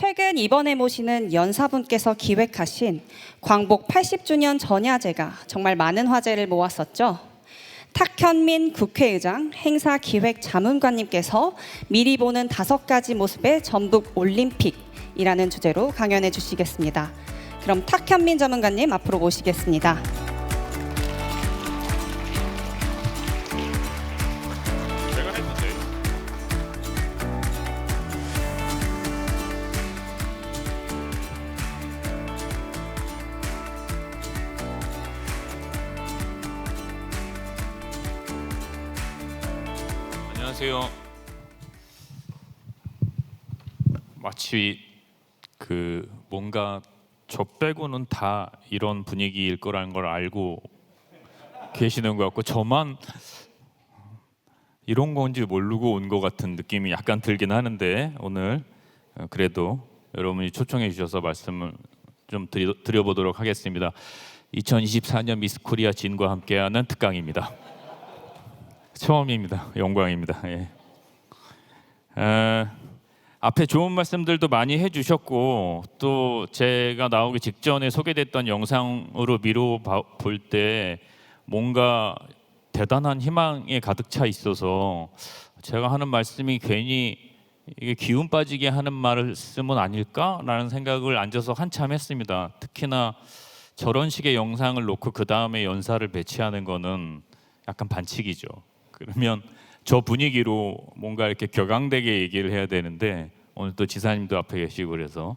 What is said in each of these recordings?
최근 이번에 모시는 연사분께서 기획하신 광복 80주년 전야제가 정말 많은 화제를 모았었죠. 탁현민 국회의장 행사기획 자문관님께서 미리 보는 5가지 모습의 전북 올림픽이라는 주제로 강연해 주시겠습니다. 그럼 탁현민 자문관님 앞으로 모시겠습니다. 제가 했는데. 안녕하세요. 마치 뭔가 저 빼고는 다 이런 분위기일 거라는 걸 알고 계시는 것 같고 저만 이런 건지 모르고 온 것 같은 느낌이 약간 들긴 하는데 오늘 그래도 여러분이 초청해 주셔서 말씀을 좀 드려보도록 하겠습니다. 2024년 미스 코리아 진과 함께하는 특강입니다. 처음입니다. 영광입니다. 예. 앞에 좋은 말씀들도 많이 해주셨고 또 제가 나오기 직전에 소개됐던 영상으로 미뤄 볼 때 뭔가 대단한 희망에 가득 차 있어서 제가 하는 말씀이 괜히 이게 기운 빠지게 하는 말씀은 아닐까라는 생각을 앉아서 한참 했습니다. 특히나 저런 식의 영상을 놓고 그 다음에 연사를 배치하는 거는 약간 반칙이죠. 그러면 저 분위기로 뭔가 이렇게 격앙되게 얘기를 해야 되는데 오늘 또 지사님도 앞에 계시고 그래서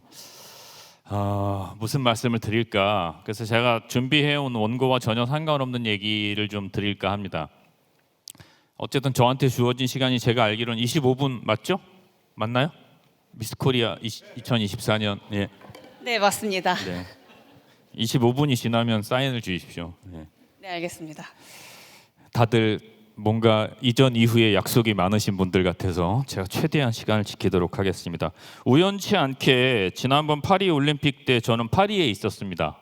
무슨 말씀을 드릴까. 그래서 제가 준비해온 원고와 전혀 상관없는 얘기를 좀 드릴까 합니다. 어쨌든 저한테 주어진 시간이 제가 알기로는 25분 맞죠? 맞나요? 미스코리아 2024년. 예. 네, 맞습니다. 네. 25분이 지나면 사인을 주십시오. 네. 네, 알겠습니다. 다들 뭔가 이전 이후에 약속이 많으신 분들 같아서 제가 최대한 시간을 지키도록 하겠습니다. 우연치 않게 지난번 파리 올림픽 때 저는 파리에 있었습니다.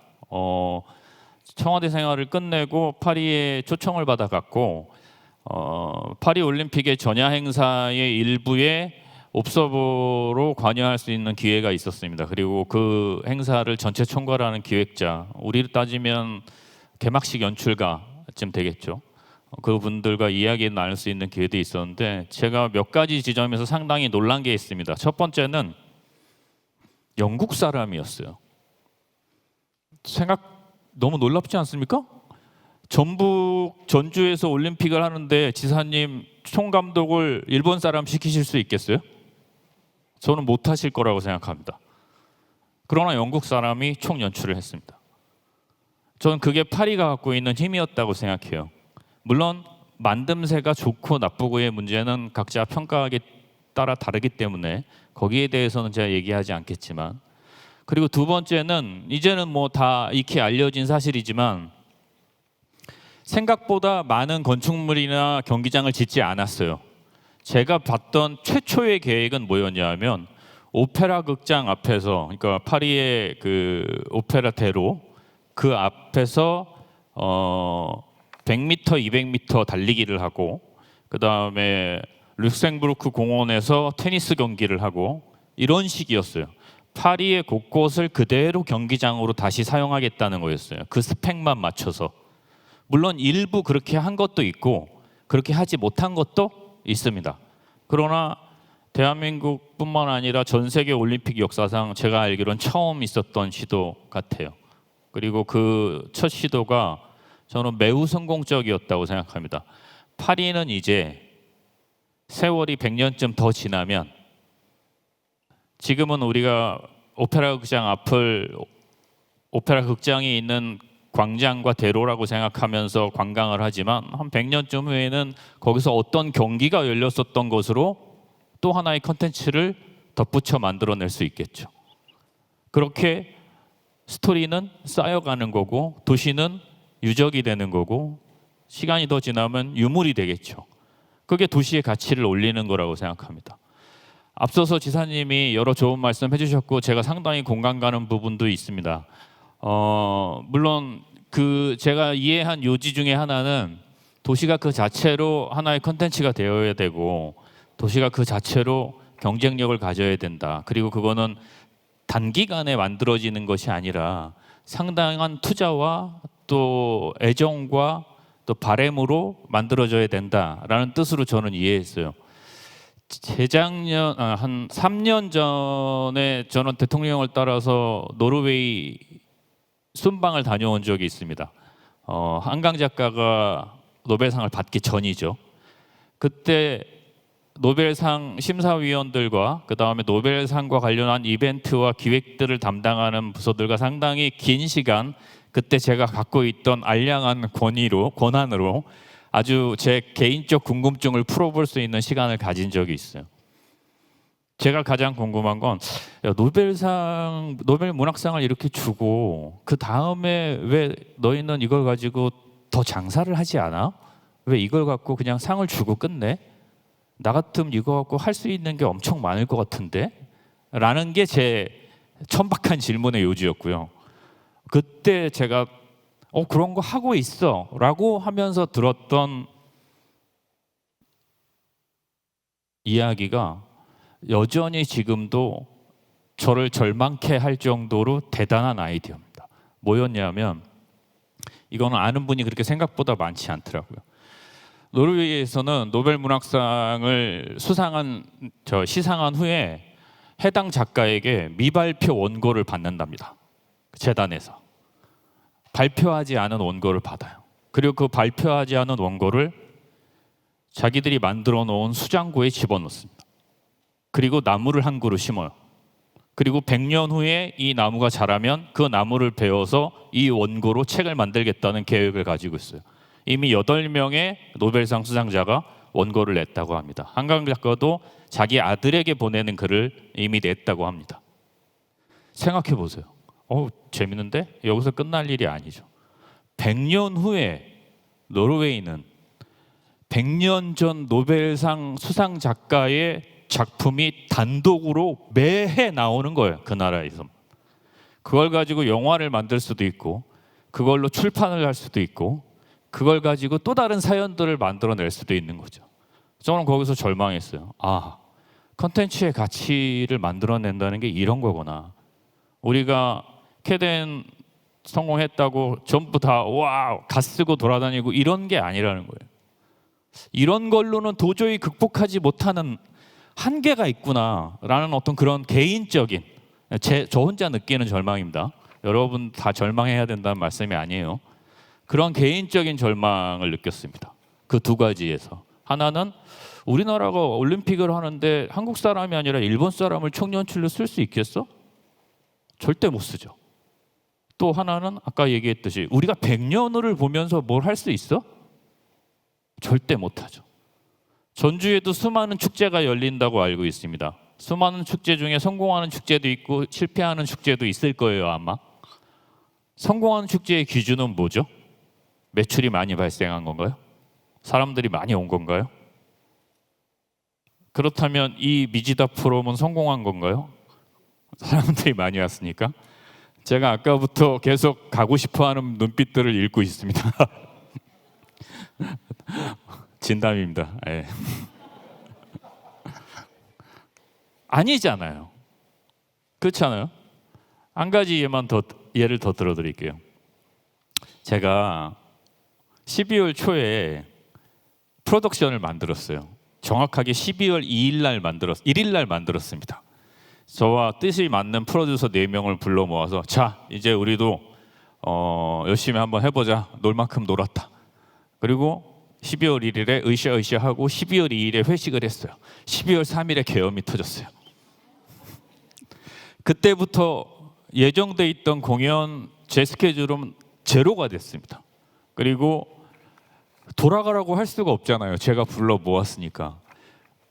청와대 생활을 끝내고 파리에 초청을 받아갔고 파리 올림픽의 전야 행사의 일부에 옵서버로 관여할 수 있는 기회가 있었습니다. 그리고 그 행사를 전체 총괄하는 기획자, 우리로 따지면 개막식 연출가쯤 되겠죠. 그분들과 이야기 나눌 수 있는 기회도 있었는데 제가 몇 가지 지점에서 상당히 놀란 게 있습니다. 첫 번째는 영국 사람이었어요. 생각 너무 놀랍지 않습니까? 전북 전주에서 올림픽을 하는데 지사님 총감독을 일본 사람 시키실 수 있겠어요? 저는 못 하실 거라고 생각합니다. 그러나 영국 사람이 총 연출을 했습니다. 저는 그게 파리가 갖고 있는 힘이었다고 생각해요. 물론 만듦새가 좋고 나쁘고의 문제는 각자 평가에 따라 다르기 때문에 거기에 대해서는 제가 얘기하지 않겠지만, 그리고 두 번째는 이제는 뭐 다 익히 알려진 사실이지만 생각보다 많은 건축물이나 경기장을 짓지 않았어요. 제가 봤던 최초의 계획은 뭐였냐면 오페라 극장 앞에서, 그러니까 파리의 그 오페라 대로 그 앞에서 100m, 200m 달리기를 하고 그 다음에 룩셈부르크 공원에서 테니스 경기를 하고 이런 식이었어요. 파리의 곳곳을 그대로 경기장으로 다시 사용하겠다는 거였어요. 그 스펙만 맞춰서. 물론 일부 그렇게 한 것도 있고 그렇게 하지 못한 것도 있습니다. 그러나 대한민국뿐만 아니라 전 세계 올림픽 역사상 제가 알기로는 처음 있었던 시도 같아요. 그리고 그 첫 시도가 저는 매우 성공적이었다고 생각합니다. 파리는 이제 세월이 100년쯤 더 지나면, 지금은 우리가 오페라 극장 앞을 오페라 극장이 있는 광장과 대로라고 생각하면서 관광을 하지만 한 100년쯤 후에는 거기서 어떤 경기가 열렸었던 것으로 또 하나의 컨텐츠를 덧붙여 만들어낼 수 있겠죠. 그렇게 스토리는 쌓여가는 거고 도시는 유적이 되는 거고 시간이 더 지나면 유물이 되겠죠. 그게 도시의 가치를 올리는 거라고 생각합니다. 앞서서 지사님이 여러 좋은 말씀 해주셨고 제가 상당히 공감 가는 부분도 있습니다. 물론 그 제가 이해한 요지 중에 하나는 도시가 그 자체로 하나의 컨텐츠가 되어야 되고 도시가 그 자체로 경쟁력을 가져야 된다. 그리고 그거는 단기간에 만들어지는 것이 아니라 상당한 투자와 또 애정과 또 바램으로 만들어져야 된다라는 뜻으로 저는 이해했어요. 재작년 한 3년 전에 저는 대통령을 따라서 노르웨이 순방을 다녀온 적이 있습니다. 한강 작가가 노벨상을 받기 전이죠. 그때 노벨상 심사위원들과 그 다음에 노벨상과 관련한 이벤트와 기획들을 담당하는 부서들과 상당히 긴 시간, 그때 제가 갖고 있던 알량한 권한으로 아주 제 개인적 궁금증을 풀어볼 수 있는 시간을 가진 적이 있어요. 제가 가장 궁금한 건 노벨 문학상을 이렇게 주고 그 다음에 왜 너희는 이걸 가지고 더 장사를 하지 않아? 왜 이걸 갖고 그냥 상을 주고 끝내? 나 같으면 이거 갖고 할 수 있는 게 엄청 많을 것 같은데? 라는 게 제 천박한 질문의 요지였고요. 그때 제가 그런 거 하고 있어 라고 하면서 들었던 이야기가 여전히 지금도 저를 절망케 할 정도로 대단한 아이디어입니다. 뭐였냐면, 이거는 아는 분이 그렇게 생각보다 많지 않더라고요. 노르웨이에서는 노벨 문학상을 시상한 후에 해당 작가에게 미발표 원고를 받는답니다. 재단에서 발표하지 않은 원고를 받아요. 그리고 그 발표하지 않은 원고를 자기들이 만들어 놓은 수장고에 집어넣습니다. 그리고 나무를 한 그루 심어요. 그리고 100년 후에 이 나무가 자라면 그 나무를 베어서 이 원고로 책을 만들겠다는 계획을 가지고 있어요. 이미 8명의 노벨상 수상자가 원고를 냈다고 합니다. 한강 작가도 자기 아들에게 보내는 글을 이미 냈다고 합니다. 생각해 보세요. 재밌는데? 여기서 끝날 일이 아니죠. 100년 후에 노르웨이는 100년 전 노벨상 수상 작가의 작품이 단독으로 매해 나오는 거예요. 그 나라에서. 그걸 가지고 영화를 만들 수도 있고, 그걸로 출판을 할 수도 있고, 그걸 가지고 또 다른 사연들을 만들어낼 수도 있는 거죠. 저는 거기서 절망했어요. 컨텐츠의 가치를 만들어낸다는 게 이런 거구나. 우리가 캐덴 성공했다고 전부 다 가 쓰고 돌아다니고 이런 게 아니라는 거예요. 이런 걸로는 도저히 극복하지 못하는 한계가 있구나라는 어떤 그런 개인적인, 저 혼자 느끼는 절망입니다. 여러분 다 절망해야 된다는 말씀이 아니에요. 그런 개인적인 절망을 느꼈습니다. 그 두 가지에서. 하나는 우리나라가 올림픽을 하는데 한국 사람이 아니라 일본 사람을 총연출로 쓸 수 있겠어? 절대 못 쓰죠. 또 하나는 아까 얘기했듯이 우리가 100년을 보면서 뭘 할 수 있어? 절대 못하죠. 전주에도 수많은 축제가 열린다고 알고 있습니다. 수많은 축제 중에 성공하는 축제도 있고 실패하는 축제도 있을 거예요, 아마. 성공하는 축제의 기준은 뭐죠? 매출이 많이 발생한 건가요? 사람들이 많이 온 건가요? 그렇다면 이 미지다 프롬은 성공한 건가요? 사람들이 많이 왔으니까. 제가 아까부터 계속 가고 싶어하는 눈빛들을 읽고 있습니다. 진담입니다. 네. 아니잖아요. 그렇지 않아요? 한 가지 예를 더 들어드릴게요. 제가 12월 초에 프로덕션을 만들었어요. 정확하게 12월 1일 날 만들었습니다. 저와 뜻이 맞는 프로듀서 4명을 불러 모아서 자, 이제 우리도 열심히 한번 해보자. 놀 만큼 놀았다. 그리고 12월 1일에 으쌰으쌰하고 12월 2일에 회식을 했어요. 12월 3일에 계엄이 터졌어요. 그때부터 예정돼 있던 공연 제 스케줄은 제로가 됐습니다. 그리고 돌아가라고 할 수가 없잖아요. 제가 불러 모았으니까.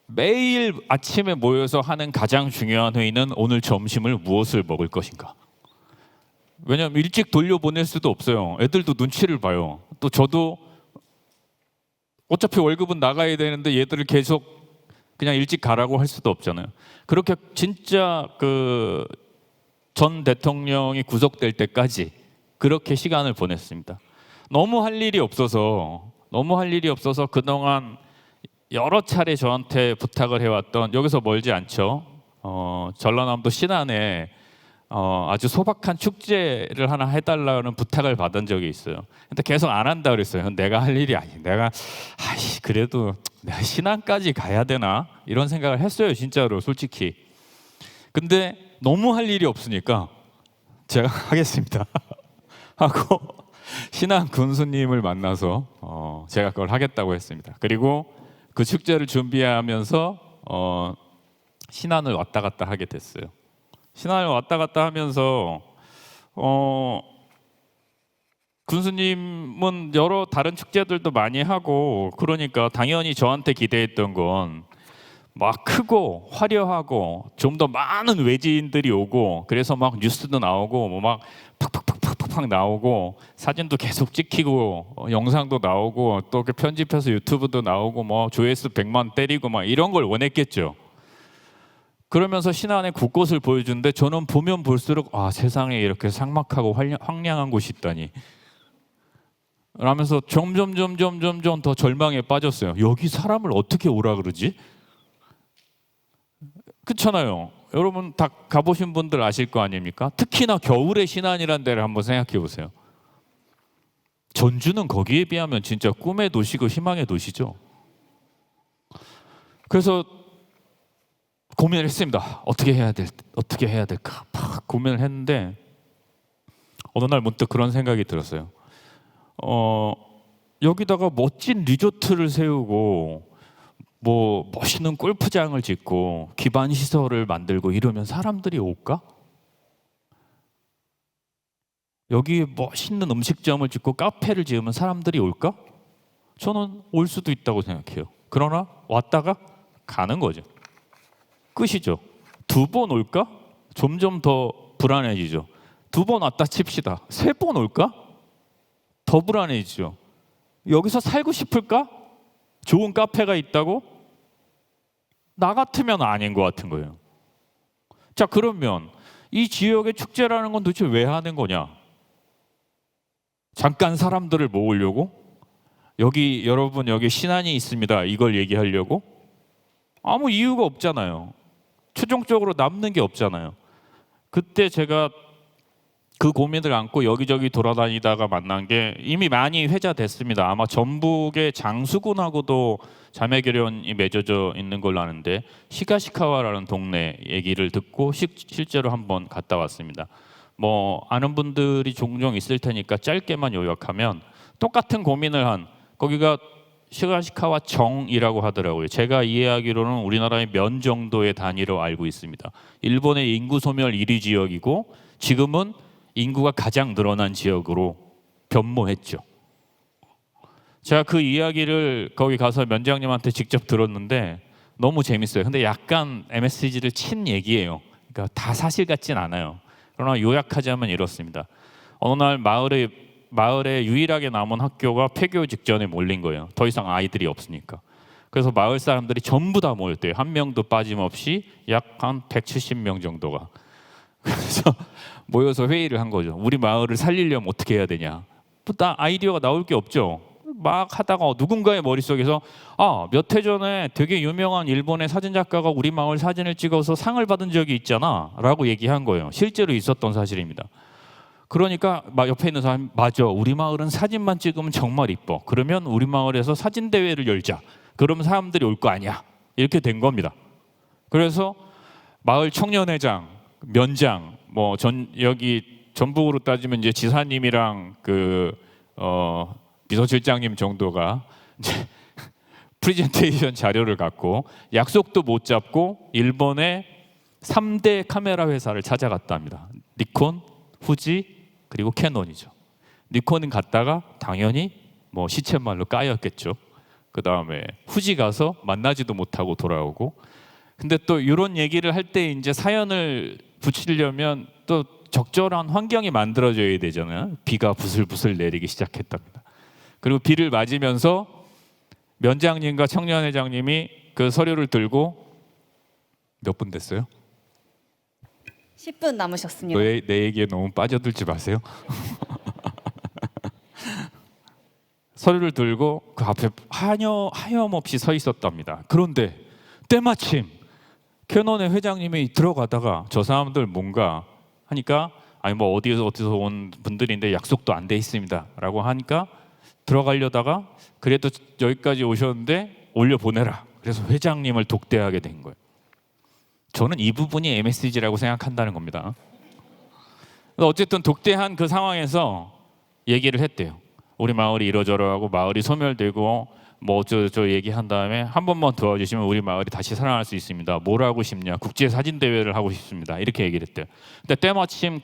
매일 아침에 모여서 하는 가장 중요한 회의는 오늘 점심을 무엇을 먹을 것인가. 왜냐하면 일찍 돌려보낼 수도 없어요. 애들도 눈치를 봐요. 또 저도 어차피 월급은 나가야 되는데 얘들을 계속 그냥 일찍 가라고 할 수도 없잖아요. 그렇게 진짜 그 전 대통령이 구속될 때까지 그렇게 시간을 보냈습니다. 너무 할 일이 없어서 그동안 여러 차례 저한테 부탁을 해왔던, 여기서 멀지 않죠. 전라남도 신안에 아주 소박한 축제를 하나 해달라는 부탁을 받은 적이 있어요. 근데 계속 안 한다 그랬어요. 내가 할 일이 아니. 그래도 내가 신안까지 가야 되나 이런 생각을 했어요. 진짜로 솔직히. 근데 너무 할 일이 없으니까 제가 하겠습니다 하고 신안 군수님을 만나서 제가 그걸 하겠다고 했습니다. 그리고 그 축제를 준비하면서 신안을 왔다 갔다 하게 됐어요. 신안을 왔다 갔다 하면서 군수님은 여러 다른 축제들도 많이 하고 그러니까 당연히 저한테 기대했던 건 막 크고 화려하고 좀 더 많은 외지인들이 오고 그래서 막 뉴스도 나오고 뭐 막 팍팍팍팍팍 나오고 사진도 계속 찍히고 영상도 나오고 또 편집해서 유튜브도 나오고 뭐 조회수 100만 때리고 막 이런 걸 원했겠죠. 그러면서 신안의 곳곳을 보여주는데 저는 보면 볼수록 세상에 이렇게 삭막하고 황량한 곳이 있다니 라면서 점점 더 절망에 빠졌어요. 여기 사람을 어떻게 오라 그러지? 그렇잖아요. 여러분 다 가보신 분들 아실 거 아닙니까? 특히나 겨울에 신안이라는 데를 한번 생각해 보세요. 전주는 거기에 비하면 진짜 꿈의 도시고 희망의 도시죠. 그래서 고민을 했습니다. 어떻게 해야 될까? 막 고민을 했는데 어느 날 문득 그런 생각이 들었어요. 여기다가 멋진 리조트를 세우고 뭐 멋있는 골프장을 짓고 기반 시설을 만들고 이러면 사람들이 올까? 여기 멋있는 음식점을 짓고 카페를 지으면 사람들이 올까? 저는 올 수도 있다고 생각해요. 그러나 왔다가 가는 거죠. 끝이죠. 2번 올까? 점점 더 불안해지죠. 2번 왔다 칩시다. 3번 올까? 더 불안해지죠. 여기서 살고 싶을까? 좋은 카페가 있다고? 나 같으면 아닌 것 같은 거예요. 자, 그러면 이 지역의 축제라는 건 도대체 왜 하는 거냐? 잠깐 사람들을 모으려고? 여러분 여기 신안이 있습니다. 이걸 얘기하려고? 아무 이유가 없잖아요. 최종적으로 남는 게 없잖아요. 그때 제가 그 고민을 안고 여기저기 돌아다니다가 만난 게 이미 많이 회자됐습니다. 아마 전북의 장수군하고도 자매결연이 맺어져 있는 걸로 아는데 히가시카와라는 동네 얘기를 듣고 실제로 한번 갔다 왔습니다. 뭐 아는 분들이 종종 있을 테니까 짧게만 요약하면 똑같은 고민을 한 거기가 히가시카와 정이라고 하더라고요. 제가 이해하기로는 우리나라의 면 정도의 단위로 알고 있습니다. 일본의 인구 소멸 1위 지역이고 지금은 인구가 가장 늘어난 지역으로 변모했죠. 제가 그 이야기를 거기 가서 면장님한테 직접 들었는데 너무 재밌어요. 근데 약간 MSG를 친 얘기예요. 그러니까 다 사실 같진 않아요. 그러나 요약하자면 이렇습니다. 어느 날 마을에 유일하게 남은 학교가 폐교 직전에 몰린 거예요. 더 이상 아이들이 없으니까. 그래서 마을 사람들이 전부 다 모였대요. 한 명도 빠짐없이 약 한 170명 정도가. 그래서 모여서 회의를 한 거죠. 우리 마을을 살리려면 어떻게 해야 되냐. 아이디어가 나올 게 없죠. 막 하다가 누군가의 머릿속에서 몇 해 전에 되게 유명한 일본의 사진작가가 우리 마을 사진을 찍어서 상을 받은 적이 있잖아 라고 얘기한 거예요. 실제로 있었던 사실입니다. 그러니까 옆에 있는 사람이 맞아, 우리 마을은 사진만 찍으면 정말 이뻐. 그러면 우리 마을에서 사진 대회를 열자. 그러면 사람들이 올 거 아니야. 이렇게 된 겁니다. 그래서 마을 청년회장, 면장, 여기 전북으로 따지면 이제 지사님이랑 비서실장님 정도가 이제 프레젠테이션 자료를 갖고 약속도 못 잡고 일본의 3대 카메라 회사를 찾아갔다 합니다. 니콘, 후지, 그리고 캐논이죠. 니콘은 갔다가 당연히 시쳇말로 까였겠죠. 그 다음에 후지 가서 만나지도 못하고 돌아오고. 근데 또 이런 얘기를 할 때 이제 사연을 붙이려면 또 적절한 환경이 만들어져야 되잖아요. 비가 부슬부슬 내리기 시작했답니다. 그리고 비를 맞으면서 면장님과 청년회장님이 그 서류를 들고 몇 분 됐어요? 10분 남으셨습니다. 내 얘기에 너무 빠져들지 마세요. 서류를 들고 그 앞에 하염없이 서 있었답니다. 그런데 때마침 캐논의 회장님이 들어가다가 저 사람들 뭔가 하니까 아니 뭐 어디서 온 분들인데 약속도 안 돼 있습니다라고 하니까 들어가려다가 그래도 여기까지 오셨는데 올려 보내라. 그래서 회장님을 독대하게 된 거예요. 저는 이 부분이 MSG라고 생각한다는 겁니다. 어쨌든 독대한 그 상황에서 얘기를 했대요. 우리 마을이 이러저러하고 마을이 소멸되고 뭐 어쩌고저쩌고 얘기한 다음에 한 번만 도와주시면 우리 마을이 다시 살아날 수 있습니다. 뭘 하고 싶냐? 국제 사진 대회를 하고 싶습니다. 이렇게 얘기를 했대요. 근데 때마침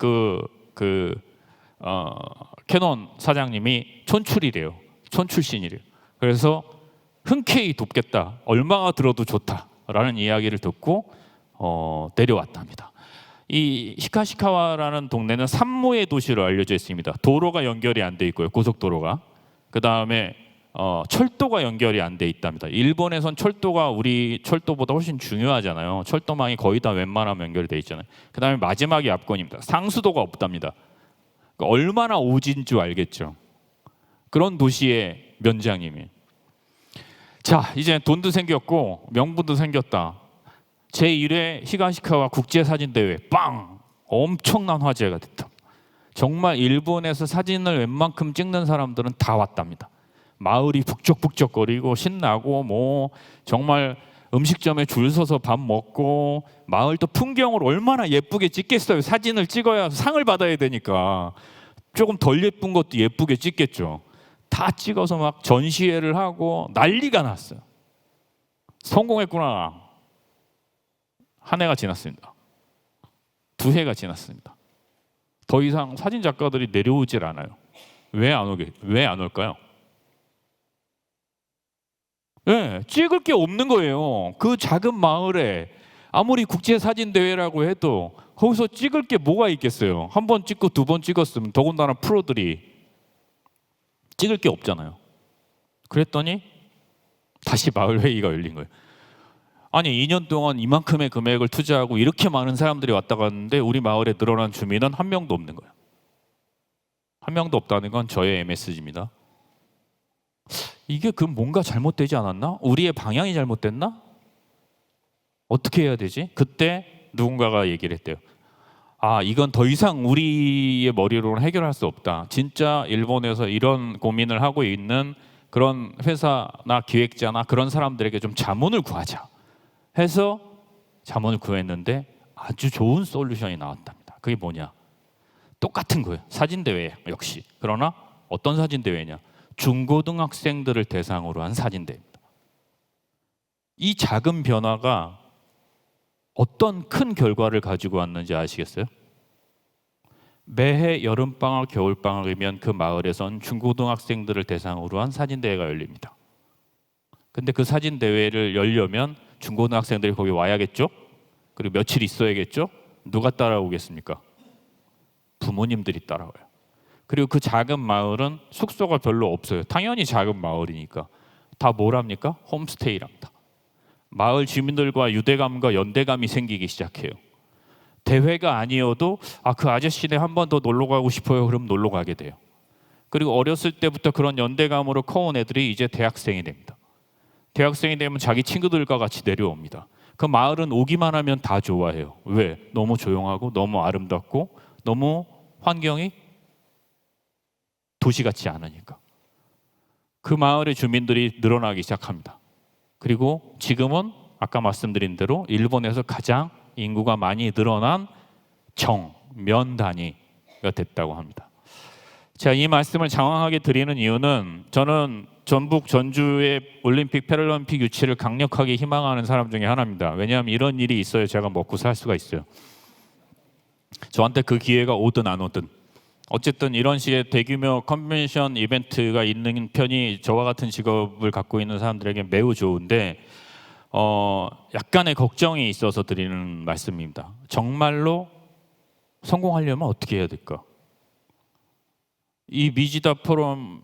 캐논 사장님이 촌출이래요. 촌출신이래요. 그래서 흔쾌히 돕겠다. 얼마가 들어도 좋다라는 이야기를 듣고 내려왔답니다. 이 히카시카와라는 동네는 산모의 도시로 알려져 있습니다. 도로가 연결이 안 돼 있고요. 고속도로가. 그 다음에 철도가 연결이 안 돼 있답니다. 일본에선 철도가 우리 철도보다 훨씬 중요하잖아요. 철도망이 거의 다 웬만하면 연결이 돼 있잖아요. 그 다음에 마지막이 압권입니다. 상수도가 없답니다. 그러니까 얼마나 오진 줄 알겠죠. 그런 도시의 면장님이. 자, 이제 돈도 생겼고 명분도 생겼다. 제1회 히가시카와 국제사진대회 빵! 엄청난 화제가 됐다. 정말 일본에서 사진을 웬만큼 찍는 사람들은 다 왔답니다. 마을이 북적북적거리고 신나고 뭐 정말 음식점에 줄 서서 밥 먹고 마을도 풍경을 얼마나 예쁘게 찍겠어요. 사진을 찍어야 상을 받아야 되니까 조금 덜 예쁜 것도 예쁘게 찍겠죠. 다 찍어서 막 전시회를 하고 난리가 났어요. 성공했구나. 한 해가 지났습니다. 2해가 지났습니다. 더 이상 사진 작가들이 내려오질 않아요. 왜 안 올까요? 네, 찍을 게 없는 거예요. 그 작은 마을에 아무리 국제 사진 대회라고 해도 거기서 찍을 게 뭐가 있겠어요? 한 번 찍고 2번 찍었으면 더군다나 프로들이 찍을 게 없잖아요. 그랬더니 다시 마을 회의가 열린 거예요. 아니 2년 동안 이만큼의 금액을 투자하고 이렇게 많은 사람들이 왔다 갔는데 우리 마을에 늘어난 주민은 한 명도 없는 거예요. 한 명도 없다는 건 저의 MSG입니다. 이게 그럼 뭔가 잘못되지 않았나? 우리의 방향이 잘못됐나? 어떻게 해야 되지? 그때 누군가가 얘기를 했대요. 아, 이건 더 이상 우리의 머리로는 해결할 수 없다. 진짜 일본에서 이런 고민을 하고 있는 그런 회사나 기획자나 그런 사람들에게 좀 자문을 구하자 해서 자문을 구했는데 아주 좋은 솔루션이 나왔답니다. 그게 뭐냐? 똑같은 거예요. 사진대회 역시. 그러나 어떤 사진대회냐? 중고등학생들을 대상으로 한 사진대회입니다. 이 작은 변화가 어떤 큰 결과를 가지고 왔는지 아시겠어요? 매해 여름방학, 겨울방학이면 그 마을에선 중고등학생들을 대상으로 한 사진대회가 열립니다. 근데 그 사진대회를 열려면 중고등학생들이 거기 와야겠죠? 그리고 며칠 있어야겠죠? 누가 따라오겠습니까? 부모님들이 따라와요. 그리고 그 작은 마을은 숙소가 별로 없어요. 당연히 작은 마을이니까. 다 뭘 합니까? 홈스테이랍니다. 마을 주민들과 유대감과 연대감이 생기기 시작해요. 대회가 아니어도 그 아저씨네 한 번 더 놀러 가고 싶어요. 그럼 놀러 가게 돼요. 그리고 어렸을 때부터 그런 연대감으로 커온 애들이 이제 대학생이 됩니다. 대학생이 되면 자기 친구들과 같이 내려옵니다. 그 마을은 오기만 하면 다 좋아해요. 왜? 너무 조용하고 너무 아름답고 너무 환경이 도시 같지 않으니까. 그 마을의 주민들이 늘어나기 시작합니다. 그리고 지금은 아까 말씀드린 대로 일본에서 가장 인구가 많이 늘어난 면 단위가 됐다고 합니다. 자, 이 말씀을 장황하게 드리는 이유는 저는 전북 전주의 올림픽 패럴림픽 유치를 강력하게 희망하는 사람 중에 하나입니다. 왜냐하면 이런 일이 있어야 제가 먹고 살 수가 있어요. 저한테 그 기회가 오든 안 오든 어쨌든 이런 식의 대규모 컨벤션 이벤트가 있는 편이 저와 같은 직업을 갖고 있는 사람들에게 매우 좋은데 약간의 걱정이 있어서 드리는 말씀입니다. 정말로 성공하려면 어떻게 해야 될까? 이 미지다 포럼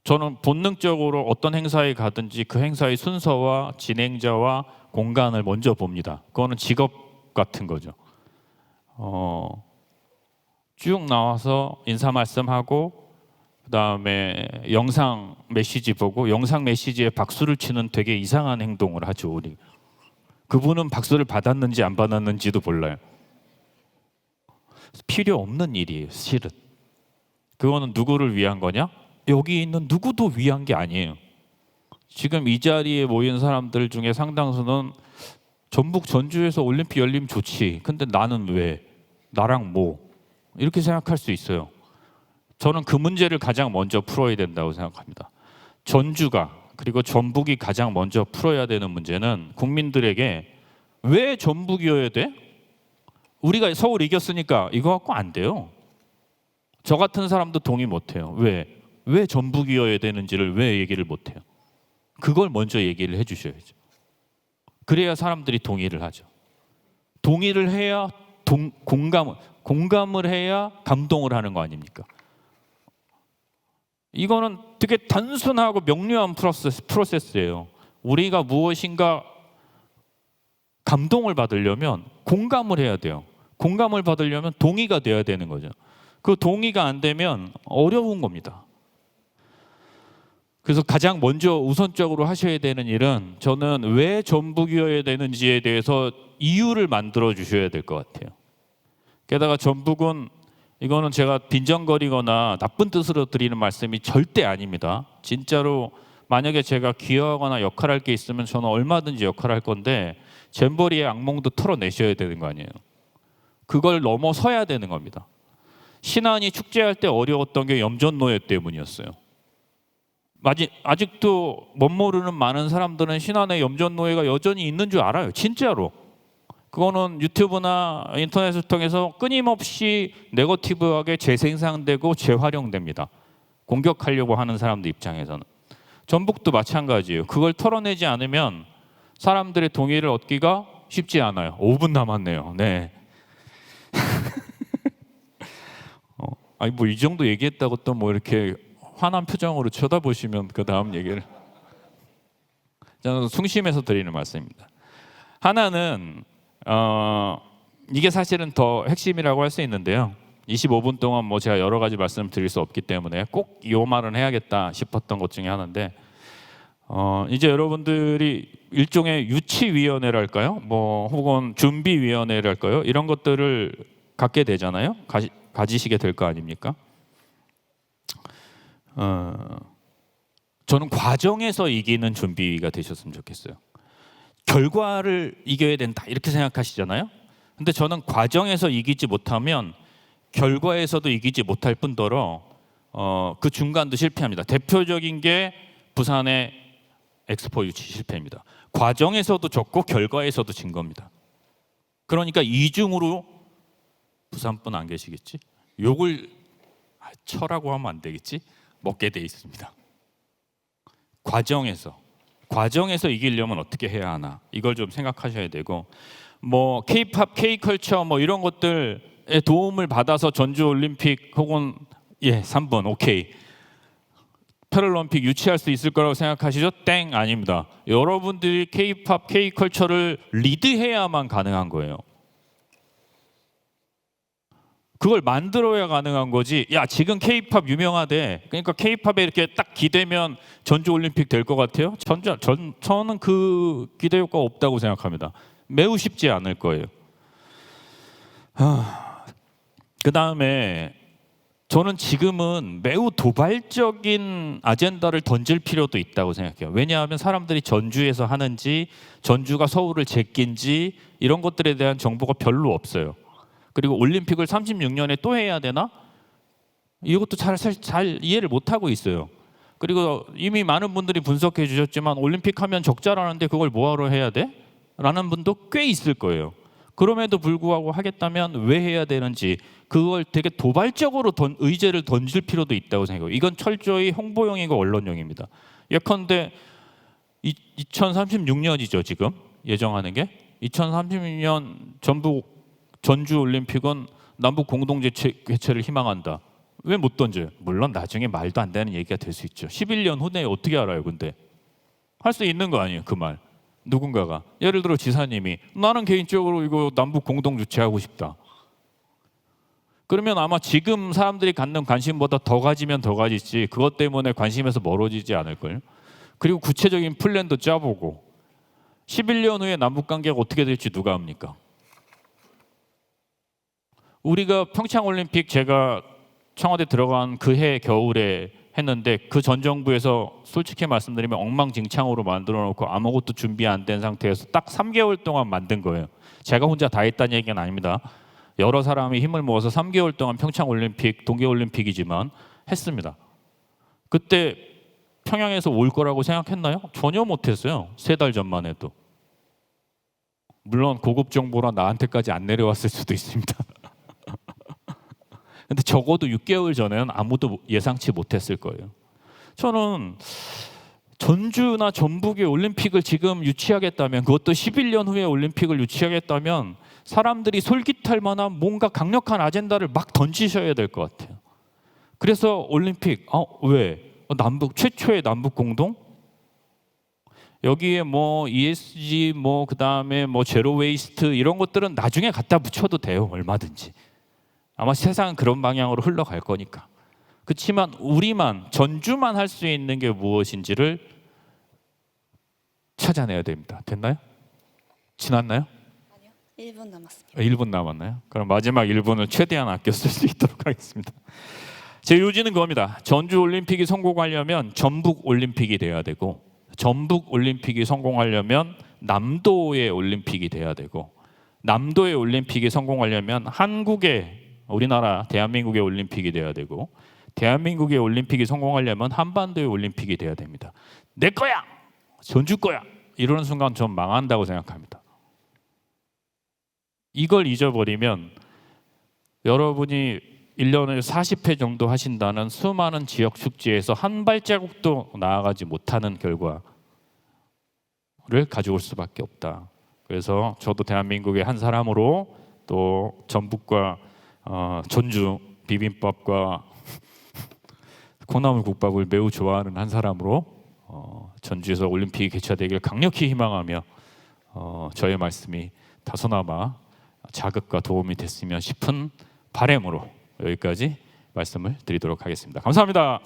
저는 본능적으로 어떤 행사에 가든지 그 행사의 순서와 진행자와 공간을 먼저 봅니다. 그거는 직업 같은 거죠. 쭉 나와서 인사 말씀하고 그다음에 영상 메시지 보고 영상 메시지에 박수를 치는 되게 이상한 행동을 하죠. 우리 그분은 박수를 받았는지 안 받았는지도 몰라요. 필요 없는 일이에요. 실은 그거는 누구를 위한 거냐? 여기 있는 누구도 위한 게 아니에요. 지금 이 자리에 모인 사람들 중에 상당수는 전북 전주에서 올림픽 열리면 좋지, 근데 나는 왜, 나랑 뭐, 이렇게 생각할 수 있어요. 저는 그 문제를 가장 먼저 풀어야 된다고 생각합니다. 전주가, 그리고 전북이 가장 먼저 풀어야 되는 문제는 국민들에게 왜 전북이어야 돼? 우리가 서울 이겼으니까 이거 갖고 안 돼요. 저 같은 사람도 동의 못 해요. 왜 전북이어야 되는지를 왜 얘기를 못 해요? 그걸 먼저 얘기를 해 주셔야죠. 그래야 사람들이 동의를 하죠. 동의를 해야 공감을 해야 감동을 하는 거 아닙니까? 이거는 되게 단순하고 명료한 프로세스예요. 우리가 무엇인가 감동을 받으려면 공감을 해야 돼요. 공감을 받으려면 동의가 돼야 되는 거죠. 그 동의가 안 되면 어려운 겁니다. 그래서 가장 먼저 우선적으로 하셔야 되는 일은, 저는 왜 전북이어야 되는지에 대해서 이유를 만들어 주셔야 될 것 같아요. 게다가 전북은, 이거는 제가 빈정거리거나 나쁜 뜻으로 드리는 말씀이 절대 아닙니다. 진짜로 만약에 제가 기여하거나 역할할 게 있으면 저는 얼마든지 역할할 건데, 잼버리의 악몽도 털어내셔야 되는 거 아니에요. 그걸 넘어서야 되는 겁니다. 신안이 축제할 때 어려웠던 게 염전노예 때문이었어요. 아직도 못 모르는 많은 사람들은 신안에 염전노예가 여전히 있는 줄 알아요. 진짜로. 그거는 유튜브나 인터넷을 통해서 끊임없이 네거티브하게 재생산되고 재활용됩니다. 공격하려고 하는 사람들 입장에서는. 전북도 마찬가지예요. 그걸 털어내지 않으면 사람들의 동의를 얻기가 쉽지 않아요. 5분 남았네요. 네. 아니 뭐 이 정도 얘기했다고 또 뭐 이렇게 화난 표정으로 쳐다보시면 그 다음 얘기를, 저는 중심에서 드리는 말씀입니다. 하나는 이게 사실은 더 핵심이라고 할 수 있는데요. 25분 동안 뭐 제가 여러 가지 말씀을 드릴 수 없기 때문에 꼭 이 말은 해야겠다 싶었던 것 중에 하나인데, 이제 여러분들이 일종의 유치위원회랄까요? 뭐 혹은 준비위원회랄까요? 이런 것들을 갖게 되잖아요. 가지시게 될 거 아닙니까? 저는 과정에서 이기는 준비가 되셨으면 좋겠어요. 결과를 이겨야 된다 이렇게 생각하시잖아요. 근데 저는 과정에서 이기지 못하면 결과에서도 이기지 못할 뿐더러 그 중간도 실패합니다. 대표적인 게 부산의 엑스포 유치 실패입니다. 과정에서도 졌고 결과에서도 진 겁니다. 그러니까 이중으로 부산분 안 계시겠지? 욕을 쳐라고 하면 안 되겠지? 먹게 돼 있습니다. 과정에서 이기려면 어떻게 해야 하나, 이걸 좀 생각하셔야 되고, 뭐 K-팝, K-컬처 뭐 이런 것들의 도움을 받아서 전주 올림픽 혹은 3번 오케이 패럴림픽 유치할 수 있을 거라고 생각하시죠? 땡, 아닙니다. 여러분들이 K-팝, K-컬처를 리드해야만 가능한 거예요. 그걸 만들어야 가능한 거지. 야, 지금 K-팝 유명하대. 그러니까 K-팝에 이렇게 딱 기대면 전주 올림픽 될 것 같아요? 저는 그 기대 효과가 없다고 생각합니다. 매우 쉽지 않을 거예요. 그 다음에 저는 지금은 매우 도발적인 아젠다를 던질 필요도 있다고 생각해요. 왜냐하면 사람들이 전주에서 하는지, 전주가 서울을 제낀지 이런 것들에 대한 정보가 별로 없어요. 그리고 올림픽을 36년에 또 해야 되나? 이것도 잘 이해를 못하고 있어요. 그리고 이미 많은 분들이 분석해 주셨지만 올림픽 하면 적자라는데 그걸 뭐하러 해야 돼? 라는 분도 꽤 있을 거예요. 그럼에도 불구하고 하겠다면 왜 해야 되는지, 그걸 되게 도발적으로 의제를 던질 필요도 있다고 생각해요. 이건 철저히 홍보용이고 언론용입니다. 예컨대 2036년이죠 지금 예정하는 게. 2036년 전주 올림픽은 남북 공동 개최를 희망한다. 왜 못 던져요? 물론 나중에 말도 안 되는 얘기가 될 수 있죠. 11년 후에 어떻게 알아요? 근데 할 수 있는 거 아니에요 그 말. 누군가가 예를 들어 지사님이 나는 개인적으로 이거 남북 공동 주최하고 싶다. 그러면 아마 지금 사람들이 갖는 관심보다 더 가지면 더 가지지 그것 때문에 관심에서 멀어지지 않을걸요. 그리고 구체적인 플랜도 짜보고 11년 후에 남북관계가 어떻게 될지 누가 압니까? 우리가 평창올림픽 제가 청와대 들어간 그 해 겨울에 했는데 그 전 정부에서 솔직히 말씀드리면 엉망진창으로 만들어 놓고 아무것도 준비 안 된 상태에서 딱 3개월 동안 만든 거예요. 제가 혼자 다 했다는 얘기는 아닙니다. 여러 사람이 힘을 모아서 3개월 동안 평창올림픽, 동계올림픽이지만 했습니다. 그때 평양에서 올 거라고 생각했나요? 전혀 못했어요. 3달 전만 해도. 물론 고급 정보라 나한테까지 안 내려왔을 수도 있습니다. 근데 적어도 6개월 전에는 아무도 예상치 못했을 거예요. 저는 전주나 전북의 올림픽을 지금 유치하겠다면, 그것도 11년 후에 올림픽을 유치하겠다면 사람들이 솔깃할 만한 뭔가 강력한 아젠다를 막 던지셔야 될 것 같아요. 그래서 올림픽, 왜? 남북 최초의 남북 공동? 여기에 뭐 ESG, 뭐 그다음에 뭐 제로 웨이스트 이런 것들은 나중에 갖다 붙여도 돼요. 얼마든지. 아마 세상은 그런 방향으로 흘러갈 거니까. 그렇지만 우리만, 전주만 할 수 있는 게 무엇인지를 찾아내야 됩니다. 됐나요? 지났나요? 아니요. 1분 남았습니다. 1분 남았나요? 그럼 마지막 1분을 최대한 아껴 쓸 수 있도록 하겠습니다. 제 요지는 그겁니다. 전주 올림픽이 성공하려면 전북 올림픽이 돼야 되고, 전북 올림픽이 성공하려면 남도의 올림픽이 돼야 되고, 남도의 올림픽이 성공하려면 한국의, 우리나라 대한민국의 올림픽이 돼야 되고, 대한민국의 올림픽이 성공하려면 한반도의 올림픽이 돼야 됩니다. 내 거야! 전주 거야! 이러는 순간 전 망한다고 생각합니다. 이걸 잊어버리면 여러분이 1년에 40회 정도 하신다는 수많은 지역 축제에서 한 발자국도 나아가지 못하는 결과를 가져올 수밖에 없다. 그래서 저도 대한민국의 한 사람으로, 또 전북과 전주 비빔밥과 콩나물국밥을 매우 좋아하는 한 사람으로 전주에서 올림픽이 개최되길 강력히 희망하며 저의 말씀이 다소나마 자극과 도움이 됐으면 싶은 바람으로 여기까지 말씀을 드리도록 하겠습니다. 감사합니다.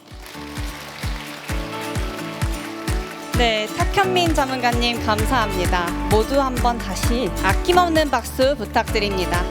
네, 탁현민 자문관님 감사합니다. 모두 한번 다시 아낌없는 박수 부탁드립니다.